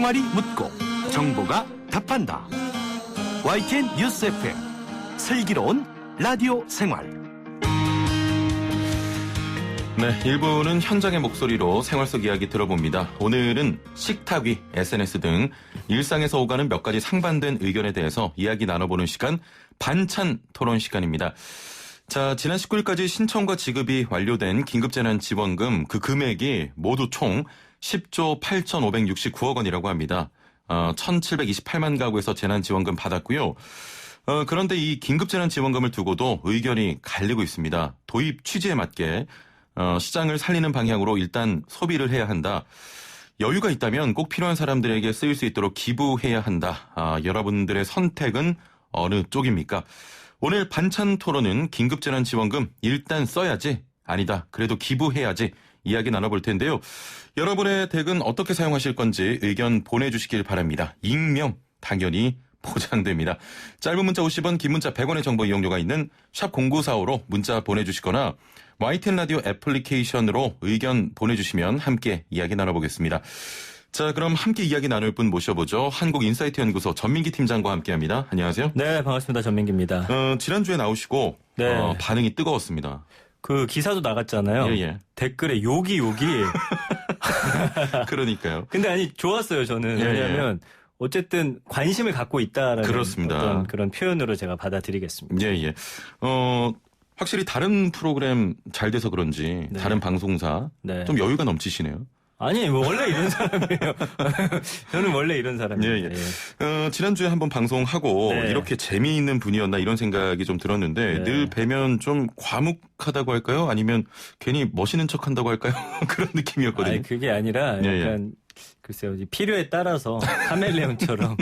생활이 묻고 정보가 답한다. YTN 뉴스 FM 슬기로운 라디오 생활. 네, 1부는 현장의 목소리로 생활 속 이야기 들어봅니다. 오늘은 식탁 위, SNS 등 일상에서 오가는 몇 가지 상반된 의견에 대해서 이야기 나눠보는 시간, 반찬 토론 시간입니다. 자, 지난 19일까지 신청과 지급이 완료된 긴급재난지원금 그 금액이 모두 총 10조 8,569억 원이라고 합니다. 1,728만 가구에서 재난지원금 받았고요. 그런데 이 긴급재난지원금을 두고도 의견이 갈리고 있습니다. 도입 취지에 맞게 시장을 살리는 방향으로 일단 소비를 해야 한다. 여유가 있다면 꼭 필요한 사람들에게 쓰일 수 있도록 기부해야 한다. 여러분들의 선택은 어느 쪽입니까? 오늘 반찬 토론은 긴급재난지원금 일단 써야지, 아니다, 그래도 기부해야지 이야기 나눠볼 텐데요. 여러분의 댁은 어떻게 사용하실 건지 의견 보내주시길 바랍니다. 익명 당연히 보장됩니다. 짧은 문자 50원, 긴 문자 100원의 정보 이용료가 있는 샵 0945로 문자 보내주시거나 YTN 라디오 애플리케이션으로 의견 보내주시면 함께 이야기 나눠보겠습니다. 자, 그럼 함께 이야기 나눌 분 모셔보죠. 한국인사이트 연구소 전민기 팀장과 함께합니다. 안녕하세요. 네, 반갑습니다. 전민기입니다. 지난주에 나오시고 네. 반응이 뜨거웠습니다. 그 기사도 나갔잖아요. 예. 댓글에 욕이. 그러니까요. 근데 아니 좋았어요, 저는. 왜냐하면 어쨌든 관심을 갖고 있다라는 그렇습니다. 어떤 그런 표현으로 제가 받아들이겠습니다. 예. 확실히 다른 프로그램 잘 돼서 그런지 네. 다른 방송사 네. 좀 여유가 넘치시네요. 아니, 원래 이런 사람이에요. 저는 원래 이런 사람이에요. 예. 지난주에 한번 방송하고 네. 이렇게 재미있는 분이었나 이런 생각이 좀 들었는데 네. 늘 뵈면 좀 과묵하다고 할까요? 아니면 괜히 멋있는 척한다고 할까요? 그런 느낌이었거든요. 아니, 그게 아니라 약간 글쎄요, 필요에 따라서 카멜레온처럼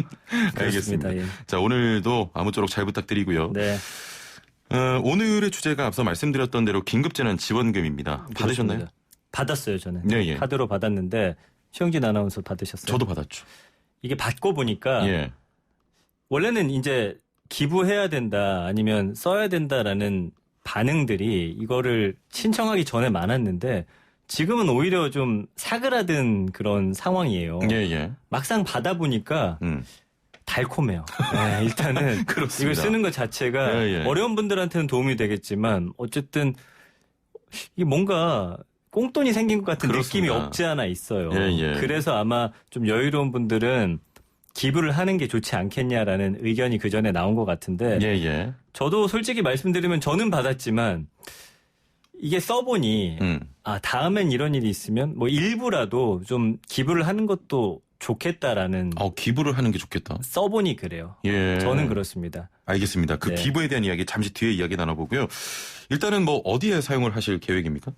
그렇습니다. 알겠습니다. 예. 자, 오늘도 아무쪼록 잘 부탁드리고요. 네. 오늘의 주제가 앞서 말씀드렸던 대로 긴급재난지원금입니다. 받으셨나요? 그렇습니다. 받았어요, 저는. 네. 카드로 받았는데 최영진 아나운서 받으셨어요? 저도 받았죠. 이게 받고 보니까 예. 원래는 이제 기부해야 된다 아니면 써야 된다라는 반응들이 이거를 신청하기 전에 많았는데 지금은 오히려 좀 사그라든 그런 상황이에요. 예. 막상 받아보니까 달콤해요. 네, 일단은 그렇습니다. 이걸 쓰는 것 자체가 예. 어려운 분들한테는 도움이 되겠지만 어쨌든 이게 뭔가 꽁돈이 생긴 것 같은 그렇습니다. 느낌이 없지 않아 있어요. 예. 그래서 아마 좀 여유로운 분들은 기부를 하는 게 좋지 않겠냐라는 의견이 그 전에 나온 것 같은데 예. 저도 솔직히 말씀드리면 저는 받았지만 이게 써보니 다음엔 이런 일이 있으면 뭐 일부라도 좀 기부를 하는 것도 좋겠다라는 기부를 하는 게 좋겠다. 써보니 그래요. 예. 저는 그렇습니다. 알겠습니다. 그 네. 기부에 대한 이야기 잠시 뒤에 이야기 나눠보고요. 일단은 뭐 어디에 사용을 하실 계획입니까?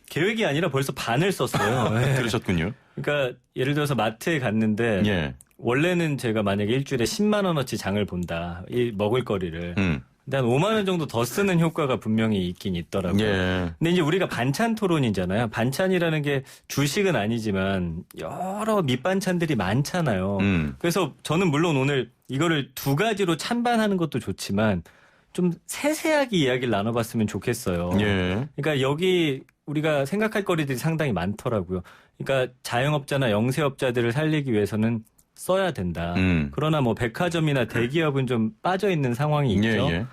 계획이 아니라 벌써 반을 썼어요. 네. 그러셨군요. 그러니까 예를 들어서 마트에 갔는데 예. 원래는 제가 만약에 일주일에 10만 원어치 장을 본다. 이 먹을 거리를. 근데 한 5만 원 정도 더 쓰는 효과가 분명히 있긴 있더라고요. 예. 근데 이제 우리가 반찬 토론이잖아요. 반찬이라는 게 주식은 아니지만 여러 밑반찬들이 많잖아요. 그래서 저는 물론 오늘 이거를 두 가지로 찬반하는 것도 좋지만 좀 세세하게 이야기를 나눠봤으면 좋겠어요. 예. 그러니까 여기 우리가 생각할 거리들이 상당히 많더라고요. 그러니까 자영업자나 영세업자들을 살리기 위해서는 써야 된다. 그러나 뭐 백화점이나 대기업은 좀 빠져 있는 상황이 있죠. 예.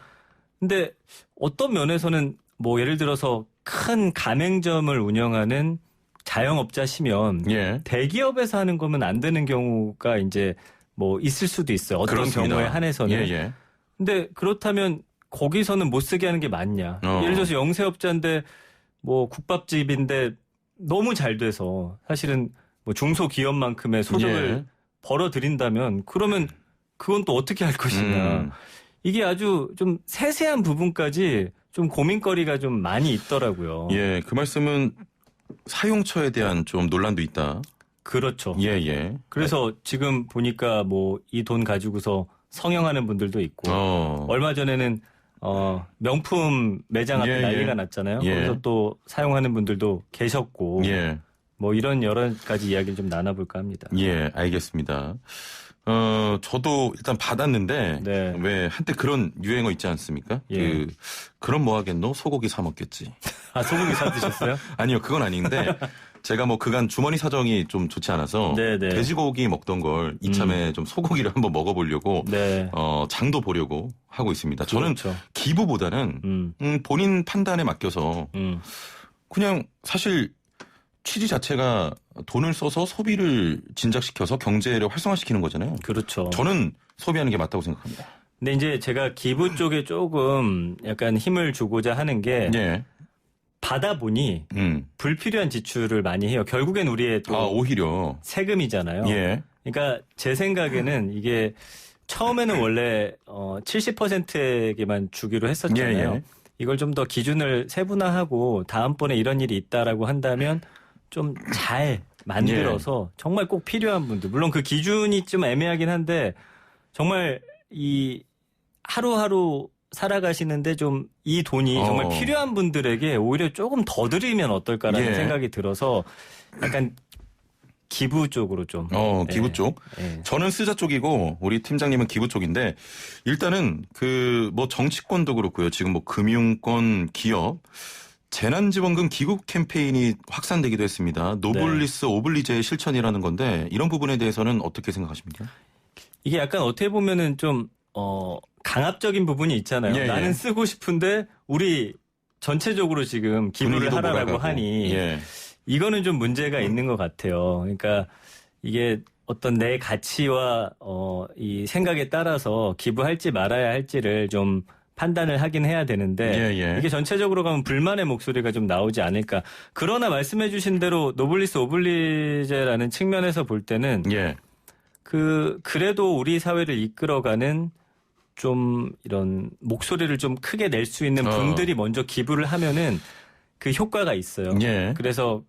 근데 어떤 면에서는 뭐 예를 들어서 큰 가맹점을 운영하는 자영업자시면 예. 대기업에서 하는 거면 안 되는 경우가 이제 뭐 있을 수도 있어요. 어떤 그렇습니다. 경우에 한해서는. 예. 근데 그렇다면 거기서는 못 쓰게 하는 게 맞냐. 예를 들어서 영세업자인데 뭐 국밥집인데 너무 잘 돼서 사실은 뭐 중소기업만큼의 소득을 벌어들인다면 그러면 그건 또 어떻게 할 것이냐. 이게 아주 좀 세세한 부분까지 좀 고민거리가 좀 많이 있더라고요. 예, 그 말씀은 사용처에 대한 좀 논란도 있다. 그렇죠. 예. 그래서 지금 보니까 뭐 이 돈 가지고서 성형하는 분들도 있고 얼마 전에는 명품 매장 앞에 난리가 났잖아요. 거기서 또 사용하는 분들도 계셨고 뭐 이런 여러 가지 이야기를 좀 나눠볼까 합니다. 예, 알겠습니다. 저도 일단 받았는데 네. 왜 한때 그런 유행어 있지 않습니까? 예. 그럼 뭐 하겠노? 소고기 사 먹겠지. 아, 소고기 사 드셨어요? 아니요, 그건 아닌데 제가 뭐 그간 주머니 사정이 좀 좋지 않아서 네네. 돼지고기 먹던 걸 이참에 좀 소고기를 한번 먹어보려고 네. 장도 보려고 하고 있습니다. 저는 그렇죠. 기부보다는 본인 판단에 맡겨서 그냥 사실 취지 자체가 돈을 써서 소비를 진작시켜서 경제를 활성화시키는 거잖아요. 그렇죠. 저는 소비하는 게 맞다고 생각합니다. 근데 이제 제가 기부 쪽에 조금 약간 힘을 주고자 하는 게 예. 받아 보니 불필요한 지출을 많이 해요. 결국엔 우리의 또 오히려. 세금이잖아요. 예. 그러니까 제 생각에는 이게 처음에는 원래 70%에게만 주기로 했었잖아요. 예. 이걸 좀 더 기준을 세분화하고 다음번에 이런 일이 있다라고 한다면 좀 잘 만들어서 정말 꼭 필요한 분들, 물론 그 기준이 좀 애매하긴 한데 정말 이 하루하루 살아가시는데 좀 이 돈이 정말 필요한 분들에게 오히려 조금 더 드리면 어떨까라는 생각이 들어서 약간 기부 쪽으로 좀. 기부 쪽. 저는 쓰자 쪽이고 우리 팀장님은 기부 쪽인데 일단은 뭐 정치권도 그렇고요. 지금 뭐 금융권, 기업 재난지원금 기부 캠페인이 확산되기도 했습니다. 노블리스 오블리제의 실천이라는 건데 이런 부분에 대해서는 어떻게 생각하십니까? 이게 약간 어떻게 보면은 좀 강압적인 부분이 있잖아요. 나는 쓰고 싶은데 우리 전체적으로 지금 기부를 하라라고 몰아가고. 하니 이거는 좀 문제가 있는 것 같아요. 그러니까 이게 어떤 내 가치와 이 생각에 따라서 기부할지 말아야 할지를 좀 판단을 하긴 해야 되는데 이게 전체적으로 가면 불만의 목소리가 좀 나오지 않을까. 그러나 말씀해 주신 대로 노블리스 오블리제라는 측면에서 볼 때는 그래도 우리 사회를 이끌어가는 좀 이런 목소리를 좀 크게 낼 수 있는 분들이 먼저 기부를 하면은 그 효과가 있어요. 그래서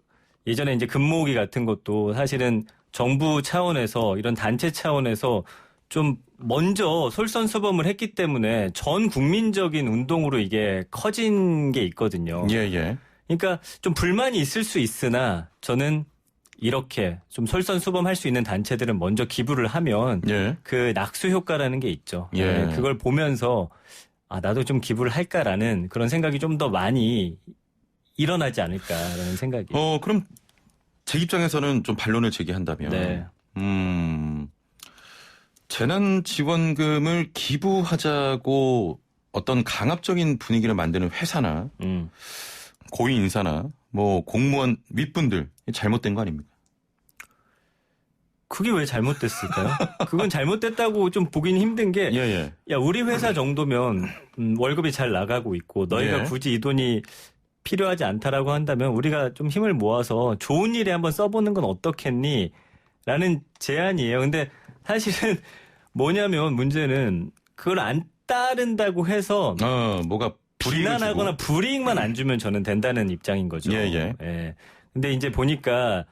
예전에 이제 금모으기 같은 것도 사실은 정부 차원에서 이런 단체 차원에서 좀 먼저 솔선수범을 했기 때문에 전 국민적인 운동으로 이게 커진 게 있거든요. 그러니까 좀 불만이 있을 수 있으나 저는 이렇게 좀 솔선수범할 수 있는 단체들은 먼저 기부를 하면 그 낙수 효과라는 게 있죠. 그걸 보면서 나도 좀 기부를 할까라는 그런 생각이 좀 더 많이 일어나지 않을까라는 생각이. 그럼 제 입장에서는 좀 반론을 제기한다면 재난지원금을 기부하자고 어떤 강압적인 분위기를 만드는 회사나 고위 인사나 뭐 공무원 윗분들 잘못된 거 아닙니까? 그게 왜 잘못됐을까요? 그건 잘못됐다고 좀 보긴 힘든 게, 야, 우리 회사 정도면 월급이 잘 나가고 있고 너희가 굳이 이 돈이 필요하지 않다라고 한다면 우리가 좀 힘을 모아서 좋은 일에 한번 써보는 건 어떻겠니? 라는 제안이에요. 근데 사실은 뭐냐면 문제는 그걸 안 따른다고 해서 뭐가 비난하거나 불이익만 안 주면 저는 된다는 입장인 거죠. 근데 이제 보니까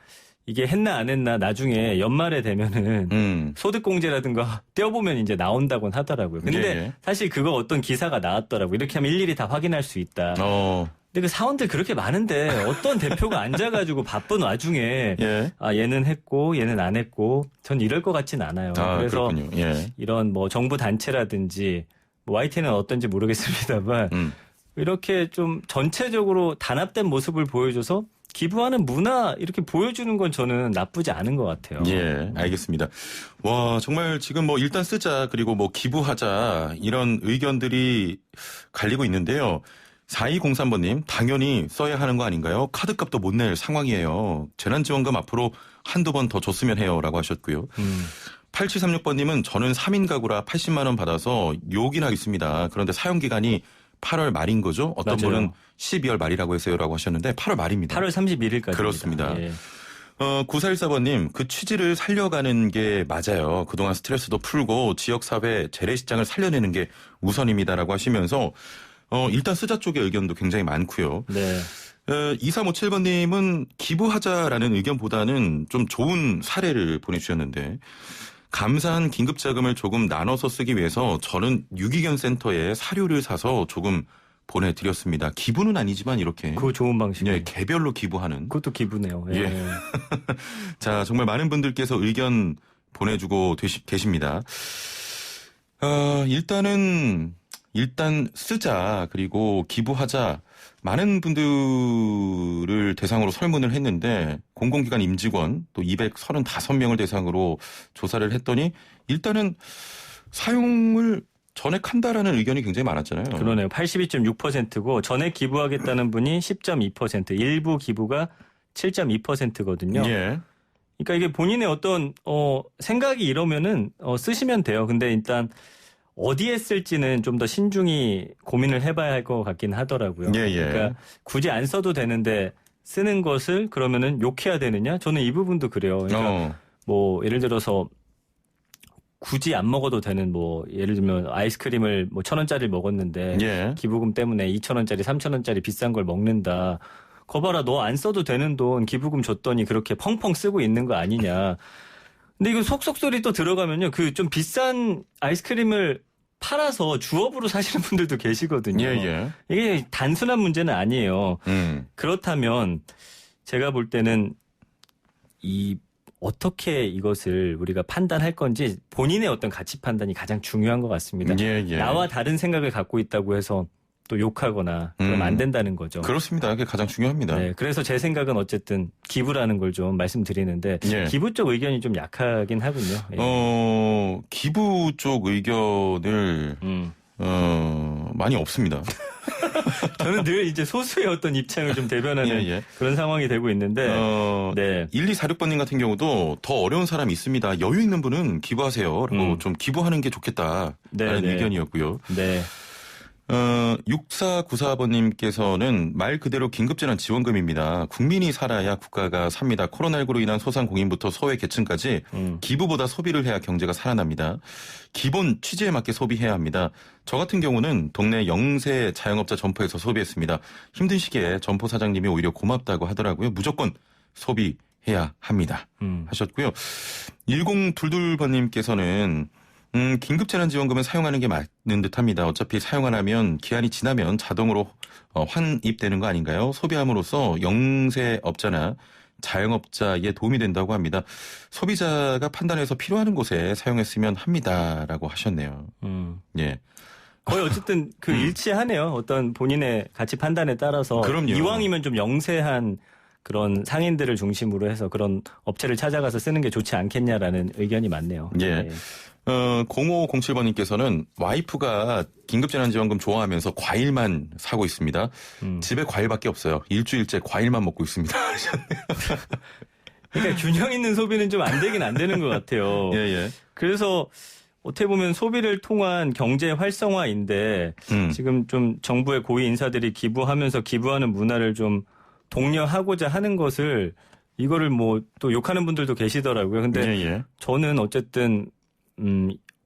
이게 했나 안 했나 나중에 연말에 되면은 소득공제라든가 떼어보면 이제 나온다고는 하더라고요. 근데 사실 그거 어떤 기사가 나왔더라고요. 이렇게 하면 일일이 다 확인할 수 있다. 근데 그 사원들 그렇게 많은데 어떤 대표가 앉아가지고 바쁜 와중에 얘는 했고 얘는 안 했고 전 이럴 것 같진 않아요. 그래서 이런 뭐 정부 단체라든지 뭐 YTN은 어떤지 모르겠습니다만 이렇게 좀 전체적으로 단합된 모습을 보여줘서 기부하는 문화 이렇게 보여주는 건 저는 나쁘지 않은 것 같아요. 알겠습니다. 와, 정말 지금 뭐 일단 쓰자 그리고 뭐 기부하자 이런 의견들이 갈리고 있는데요. 4203번님 당연히 써야 하는 거 아닌가요? 카드값도 못 낼 상황이에요. 재난지원금 앞으로 한두 번 더 줬으면 해요 라고 하셨고요. 8736번님은 저는 3인 가구라 80만 원 받아서 요긴 하겠습니다. 그런데 사용기간이 8월 말인 거죠? 어떤 분은 12월 말이라고 했어요라고 하셨는데 8월 말입니다. 8월 31일까지. 그렇습니다. 9414번님 그 취지를 살려가는 게 맞아요. 그동안 스트레스도 풀고 지역사회 재래시장을 살려내는 게 우선입니다라고 하시면서 일단 쓰자 쪽의 의견도 굉장히 많고요. 2357번님은 기부하자라는 의견보다는 좀 좋은 사례를 보내주셨는데 감사한 긴급자금을 조금 나눠서 쓰기 위해서 저는 유기견 센터에 사료를 사서 조금 보내드렸습니다. 기부는 아니지만 이렇게. 그거 좋은 방식이에요. 개별로 기부하는. 그것도 기부네요. 자, 정말 많은 분들께서 의견 보내주고 계십니다. 일단 쓰자, 그리고 기부하자, 많은 분들을 대상으로 설문을 했는데 공공기관 임직원 또 235명을 대상으로 조사를 했더니 일단은 사용을 전액한다라는 의견이 굉장히 많았잖아요. 그러네요. 82.6%고 전액 기부하겠다는 분이 10.2%, 일부 기부가 7.2%거든요. 예. 그러니까 이게 본인의 어떤 생각이 이러면은 쓰시면 돼요. 근데 일단 어디에 쓸지는 좀 더 신중히 고민을 해봐야 할 것 같긴 하더라고요. 예, 예. 그러니까 굳이 안 써도 되는데 쓰는 것을 그러면은 욕해야 되느냐? 저는 이 부분도 그래요. 그러니까 뭐 예를 들어서 굳이 안 먹어도 되는 뭐 예를 들면 아이스크림을 뭐 1,000원짜리 먹었는데 예. 기부금 때문에 2,000원짜리, 3,000원짜리 비싼 걸 먹는다. 거 봐라, 너 안 써도 되는 돈 기부금 줬더니 그렇게 펑펑 쓰고 있는 거 아니냐. 근데 이거 속속소리 또 들어가면요. 그 좀 비싼 아이스크림을 팔아서 주업으로 사시는 분들도 계시거든요. 예, 예. 이게 단순한 문제는 아니에요. 그렇다면 제가 볼 때는 어떻게 이것을 우리가 판단할 건지 본인의 어떤 가치 판단이 가장 중요한 것 같습니다. 예, 예. 나와 다른 생각을 갖고 있다고 해서 또 욕하거나 그러면 안 된다는 거죠. 그렇습니다. 그게 가장 중요합니다. 네, 그래서 제 생각은 어쨌든 기부라는 걸 좀 말씀드리는데 예. 기부 쪽 의견이 좀 약하긴 하군요. 예. 기부 쪽 의견을 많이 없습니다. 저는 늘 이제 소수의 어떤 입장을 좀 대변하는 예, 예. 그런 상황이 되고 있는데 네. 1246번님 같은 경우도 더 어려운 사람이 있습니다. 여유 있는 분은 기부하세요. 그리고 좀 기부하는 게 좋겠다라는 네, 네. 의견이었고요. 네. 6494번님께서는 말 그대로 긴급재난 지원금입니다. 국민이 살아야 국가가 삽니다. 코로나19로 인한 소상공인부터 소외계층까지 기부보다 소비를 해야 경제가 살아납니다. 기본 취지에 맞게 소비해야 합니다. 저 같은 경우는 동네 영세 자영업자 점포에서 소비했습니다. 힘든 시기에 점포 사장님이 오히려 고맙다고 하더라고요. 무조건 소비해야 합니다. 하셨고요. 1022번님께서는 긴급재난지원금은 사용하는 게 맞는 듯합니다. 어차피 사용 안 하면 기한이 지나면 자동으로 환입되는 거 아닌가요? 소비함으로써 영세업자나 자영업자에 도움이 된다고 합니다. 소비자가 판단해서 필요한 곳에 사용했으면 합니다라고 하셨네요. 예. 거의 어쨌든 그 일치하네요. 어떤 본인의 가치 판단에 따라서 그럼요. 이왕이면 좀 영세한 그런 상인들을 중심으로 해서 그런 업체를 찾아가서 쓰는 게 좋지 않겠냐라는 의견이 많네요. 예. 네. 0507번님께서는 와이프가 긴급재난지원금 좋아하면서 과일만 사고 있습니다. 집에 과일밖에 없어요. 일주일째 과일만 먹고 있습니다. 그러니까 균형 있는 소비는 좀 안 되긴 안 되는 것 같아요. 예, 예. 그래서 어떻게 보면 소비를 통한 경제 활성화인데 지금 좀 정부의 고위 인사들이 기부하면서 기부하는 문화를 좀 독려하고자 하는 것을 이거를 뭐 또 욕하는 분들도 계시더라고요. 근데 예, 예. 저는 어쨌든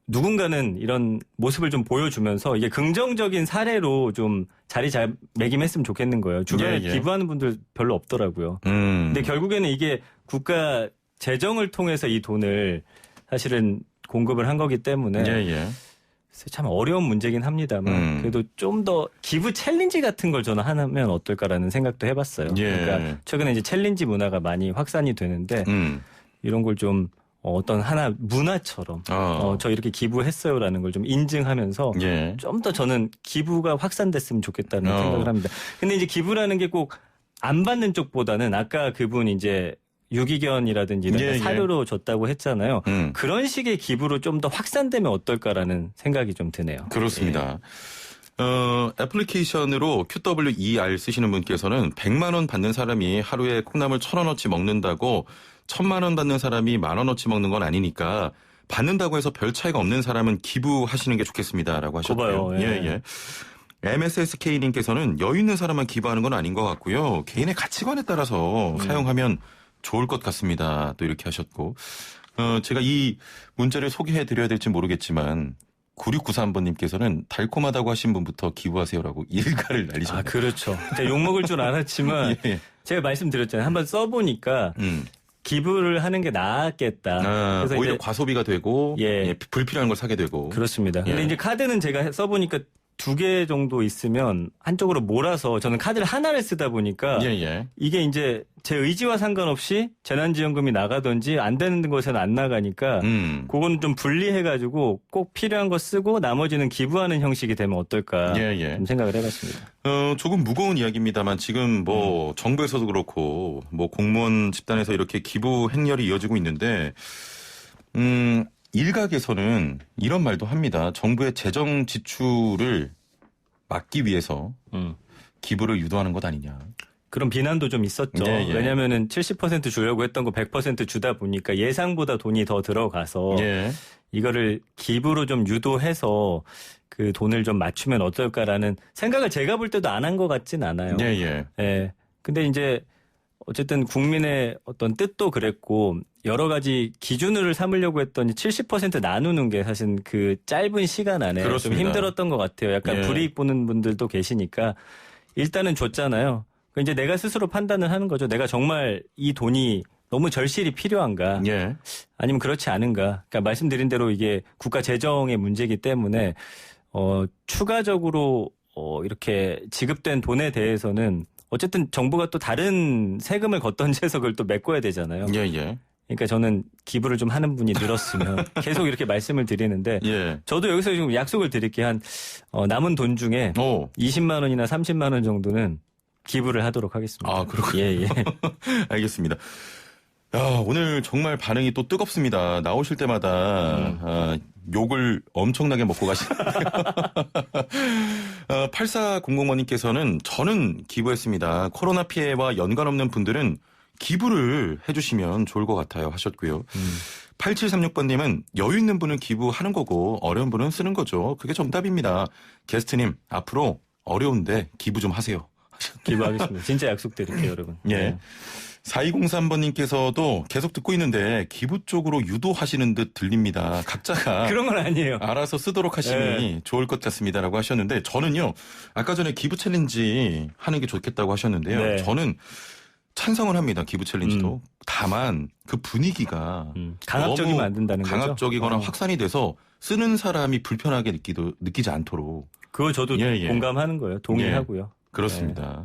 누군가는 이런 모습을 좀 보여주면서 이게 긍정적인 사례로 좀 자리매김했으면 좋겠는 거예요. 주변에 예, 예. 기부하는 분들 별로 없더라고요. 근데 결국에는 이게 국가 재정을 통해서 이 돈을 사실은 공급을 한 거기 때문에 예, 예. 참 어려운 문제긴 합니다만 그래도 좀 더 기부 챌린지 같은 걸 저는 하면 어떨까라는 생각도 해봤어요. 예. 그러니까 최근에 이제 챌린지 문화가 많이 확산이 되는데 이런 걸 좀 어떤 하나 문화처럼 저 이렇게 기부했어요라는 걸 좀 인증하면서 예. 좀 더 저는 기부가 확산됐으면 좋겠다는 생각을 합니다. 근데 이제 기부라는 게 꼭 안 받는 쪽보다는 아까 그분 이제 유기견이라든지 이런 예, 사료로 줬다고 했잖아요. 그런 식의 기부로 좀 더 확산되면 어떨까라는 생각이 좀 드네요. 그렇습니다. 애플리케이션으로 QWER 쓰시는 분께서는 100만 원 받는 사람이 하루에 콩나물 1,000원어치 먹는다고 1,000만 원 받는 사람이 10,000원어치 먹는 건 아니니까 받는다고 해서 별 차이가 없는 사람은 기부하시는 게 좋겠습니다라고 하셨고요. 고마워요. 예. 예. MSSK님께서는 여유 있는 사람만 기부하는 건 아닌 것 같고요. 개인의 가치관에 따라서 사용하면 좋을 것 같습니다. 또 이렇게 하셨고 제가 이 문자를 소개해드려야 될지 모르겠지만 9693번님께서는 달콤하다고 하신 분부터 기부하세요라고 일가를 날리셨네요. 아, 그렇죠. 제가 욕먹을 줄 알았지만 예. 제가 말씀드렸잖아요. 한번 써보니까 기부를 하는 게 낫겠다. 그래서 오히려 이제 과소비가 되고 예. 불필요한 걸 사게 되고. 그렇습니다. 근데 예. 이제 카드는 제가 써보니까 두 개 정도 있으면 한쪽으로 몰아서 저는 카드를 하나를 쓰다 보니까 예. 이게 이제 제 의지와 상관없이 재난지원금이 나가든지 안 되는 곳에는 안 나가니까 그건 좀 분리해가지고 꼭 필요한 거 쓰고 나머지는 기부하는 형식이 되면 어떨까 좀 생각을 해봤습니다. 조금 무거운 이야기입니다만 지금 뭐 정부에서도 그렇고 뭐 공무원 집단에서 이렇게 기부 행렬이 이어지고 있는데 일각에서는 이런 말도 합니다. 정부의 재정 지출을 막기 위해서 기부를 유도하는 것 아니냐. 그런 비난도 좀 있었죠. 예. 왜냐하면은 70% 주려고 했던 거 100% 주다 보니까 예상보다 돈이 더 들어가서 이거를 기부로 좀 유도해서 그 돈을 좀 맞추면 어떨까라는 생각을 제가 볼 때도 안 한 것 같진 않아요. 예. 근데 이제 어쨌든 국민의 어떤 뜻도 그랬고 여러 가지 기준을 삼으려고 했더니 70% 나누는 게 사실 그 짧은 시간 안에 그렇습니다. 좀 힘들었던 것 같아요. 약간 불이익 보는 분들도 계시니까 일단은 줬잖아요. 이제 내가 스스로 판단을 하는 거죠. 내가 정말 이 돈이 너무 절실히 필요한가 아니면 그렇지 않은가. 그러니까 말씀드린 대로 이게 국가 재정의 문제이기 때문에 추가적으로 이렇게 지급된 돈에 대해서는 어쨌든 정부가 또 다른 세금을 걷던지해서 그걸 또 메꿔야 되잖아요. 그러니까 저는 기부를 좀 하는 분이 늘었으면 계속 이렇게 말씀을 드리는데 저도 여기서 지금 약속을 드릴게요. 한 남은 돈 중에 20만 원이나 30만 원 정도는 기부를 하도록 하겠습니다. 아, 그렇군요. 예. 알겠습니다. 야, 오늘 정말 반응이 또 뜨겁습니다. 나오실 때마다 욕을 엄청나게 먹고 가시는데요. 8400번님께서는 저는 기부했습니다. 코로나 피해와 연관 없는 분들은 기부를 해주시면 좋을 것 같아요 하셨고요. 8736번님은 여유 있는 분은 기부하는 거고 어려운 분은 쓰는 거죠. 그게 정답입니다. 게스트님 앞으로 어려운데 기부 좀 하세요. 기부하겠습니다. 진짜 약속드릴게요, 여러분. 예. 4203번님께서도 계속 듣고 있는데 기부 쪽으로 유도하시는 듯 들립니다. 각자가 그런 건 아니에요. 알아서 쓰도록 하시니 좋을 것 같습니다라고 하셨는데 저는요. 아까 전에 기부 챌린지 하는 게 좋겠다고 하셨는데요. 저는 찬성을 합니다. 기부 챌린지도. 다만 그 분위기가 강압적이면 안 된다는 거죠. 강압적이거나 확산이 돼서 쓰는 사람이 불편하게 느끼지 않도록. 그거 저도 공감하는 거예요. 동의하고요. 그렇습니다.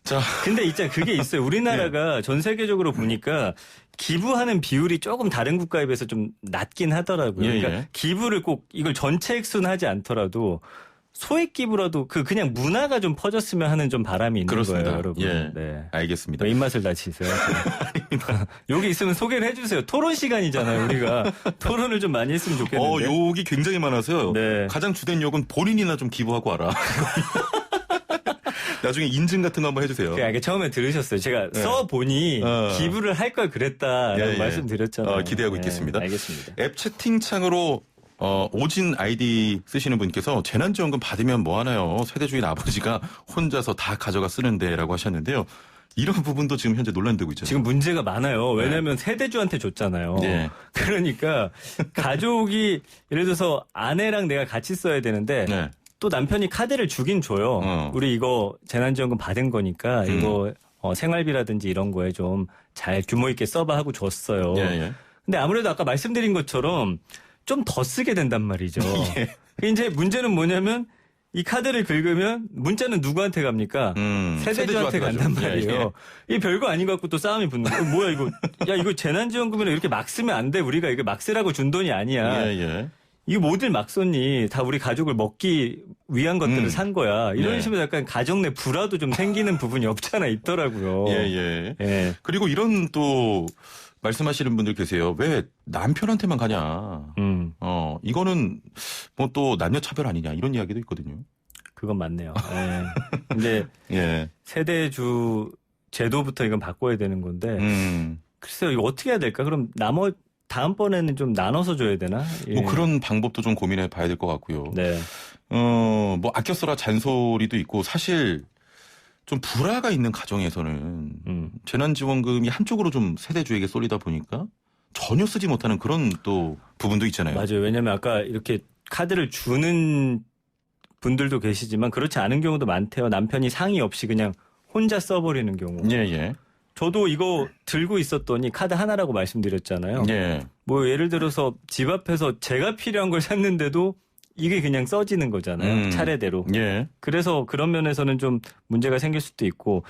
자, 근데 있잖아요. 그게 있어요. 우리나라가 전 세계적으로 보니까 기부하는 비율이 조금 다른 국가에 비해서 좀 낮긴 하더라고요. 그러니까 기부를 꼭 이걸 전체 액수는 하지 않더라도 소액 기부라도 그냥 문화가 좀 퍼졌으면 하는 좀 바람이 있는 거예요, 여러분. 알겠습니다. 왜 입맛을 다치세요? 여기 있으면 소개를 해주세요. 토론 시간이잖아요, 우리가. 토론을 좀 많이 했으면 좋겠는데. 욕이 굉장히 많아서요. 가장 주된 욕은 본인이나 좀 기부하고 와라. 나중에 인증 같은 거 한번 해주세요. 그러니까 처음에 들으셨어요. 제가 써보니 기부를 할 걸 그랬다라고 말씀드렸잖아요. 기대하고 있겠습니다. 알겠습니다. 앱 채팅창으로 오진 아이디 쓰시는 분께서 재난지원금 받으면 뭐 하나요? 세대주인 아버지가 혼자서 다 가져가 쓰는데라고 하셨는데요. 이런 부분도 지금 현재 논란되고 있잖아요. 지금 문제가 많아요. 왜냐하면 세대주한테 줬잖아요. 그러니까 가족이 예를 들어서 아내랑 내가 같이 써야 되는데 또 남편이 카드를 주긴 줘요. 우리 이거 재난지원금 받은 거니까 이거 생활비라든지 이런 거에 좀 잘 규모 있게 써봐 하고 줬어요. 근데 아무래도 아까 말씀드린 것처럼 좀 더 쓰게 된단 말이죠. 이제 문제는 뭐냐면 이 카드를 긁으면 문자는 누구한테 갑니까? 세대주한테 간단 말이에요. 이 별거 아닌 것 같고 또 싸움이 붙는 거예요. 뭐야 이거. 야 이거 재난지원금이라 이렇게 막 쓰면 안 돼. 우리가 이거 막 쓰라고 준 돈이 아니야. 이거 뭐들 막 썼니? 다 우리 가족을 먹기 위한 것들을 산 거야. 이런 식으로 약간 가정 내 불화도 좀 생기는 부분이 없잖아 있더라고요. 그리고 이런 또 말씀하시는 분들 계세요. 왜 남편한테만 가냐? 이거는 뭐 또 남녀 차별 아니냐 이런 이야기도 있거든요. 그건 맞네요. 근데 세대주 제도부터 이건 바꿔야 되는 건데 글쎄요 이거 어떻게 해야 될까? 그럼 다음번에는 좀 나눠서 줘야 되나? 뭐 그런 방법도 좀 고민해 봐야 될 것 같고요. 뭐 아껴 써라 잔소리도 있고 사실 좀 불화가 있는 가정에서는 재난지원금이 한쪽으로 좀 세대주에게 쏠리다 보니까 전혀 쓰지 못하는 그런 또 부분도 있잖아요. 맞아요. 왜냐하면 아까 이렇게 카드를 주는 분들도 계시지만 그렇지 않은 경우도 많대요. 남편이 상의 없이 그냥 혼자 써버리는 경우. 저도 이거 들고 있었더니 카드 하나라고 말씀드렸잖아요. 뭐 예를 들어서 집 앞에서 제가 필요한 걸 샀는데도 이게 그냥 써지는 거잖아요. 차례대로. 예. 그래서 그런 면에서는 좀 문제가 생길 수도 있고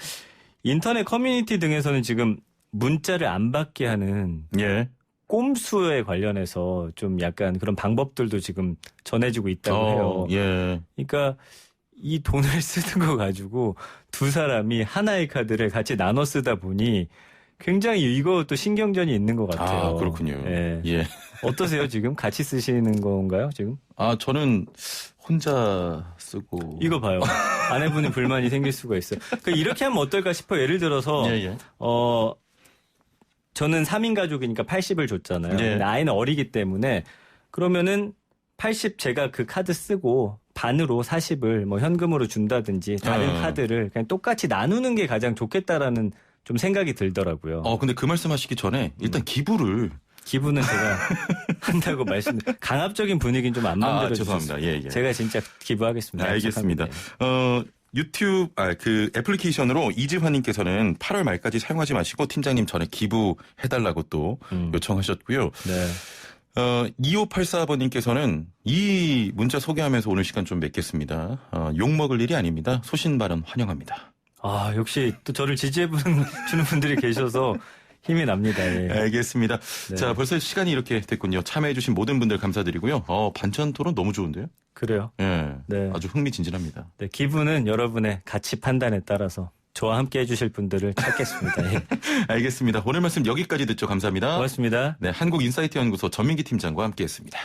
인터넷 커뮤니티 등에서는 지금 문자를 안 받게 하는 예. 꼼수에 관련해서 좀 약간 그런 방법들도 지금 전해지고 있다고 해요. 예. 그러니까 이 돈을 쓰는 거 가지고 두 사람이 하나의 카드를 같이 나눠 쓰다 보니 굉장히 이것도 신경전이 있는 것 같아요. 아, 그렇군요. 예. 예. 어떠세요, 지금? 같이 쓰시는 건가요, 지금? 아, 저는 혼자 쓰고. 이거 봐요. 아내분이 불만이 생길 수가 있어요. 그러니까 이렇게 하면 어떨까 싶어요. 예를 들어서, 예. 저는 3인 가족이니까 80을 줬잖아요. 예. 근데 아이는 어리기 때문에 그러면은 80 제가 그 카드 쓰고 반으로 40을 뭐 현금으로 준다든지 다른 카드를 그냥 똑같이 나누는 게 가장 좋겠다라는 좀 생각이 들더라고요. 근데 그 말씀하시기 전에 일단 기부를. 기부는 제가 한다고 강압적인 분위기는 좀 안 만들어 주셨어요. 죄송합니다. 예. 제가 진짜 기부하겠습니다. 알겠습니다. 유튜브, 그 애플리케이션으로 이지환님께서는 8월 말까지 사용하지 마시고 팀장님 전에 기부해달라고 또 요청하셨고요. 네. 2584번님께서는 이 문자 소개하면서 오늘 시간 좀 맺겠습니다. 욕먹을 일이 아닙니다. 소신 발언 환영합니다. 아, 역시 또 저를 지지해 주는 분들이 계셔서 힘이 납니다. 예. 알겠습니다. 네. 자, 벌써 시간이 이렇게 됐군요. 참여해주신 모든 분들 감사드리고요. 반찬 토론 너무 좋은데요? 그래요. 예. 네. 아주 흥미진진합니다. 네, 기부는 여러분의 가치 판단에 따라서 저와 함께 해주실 분들을 찾겠습니다. 예. 알겠습니다. 오늘 말씀 여기까지 듣죠. 감사합니다. 고맙습니다. 네, 한국인사이트 연구소 전민기 팀장과 함께했습니다.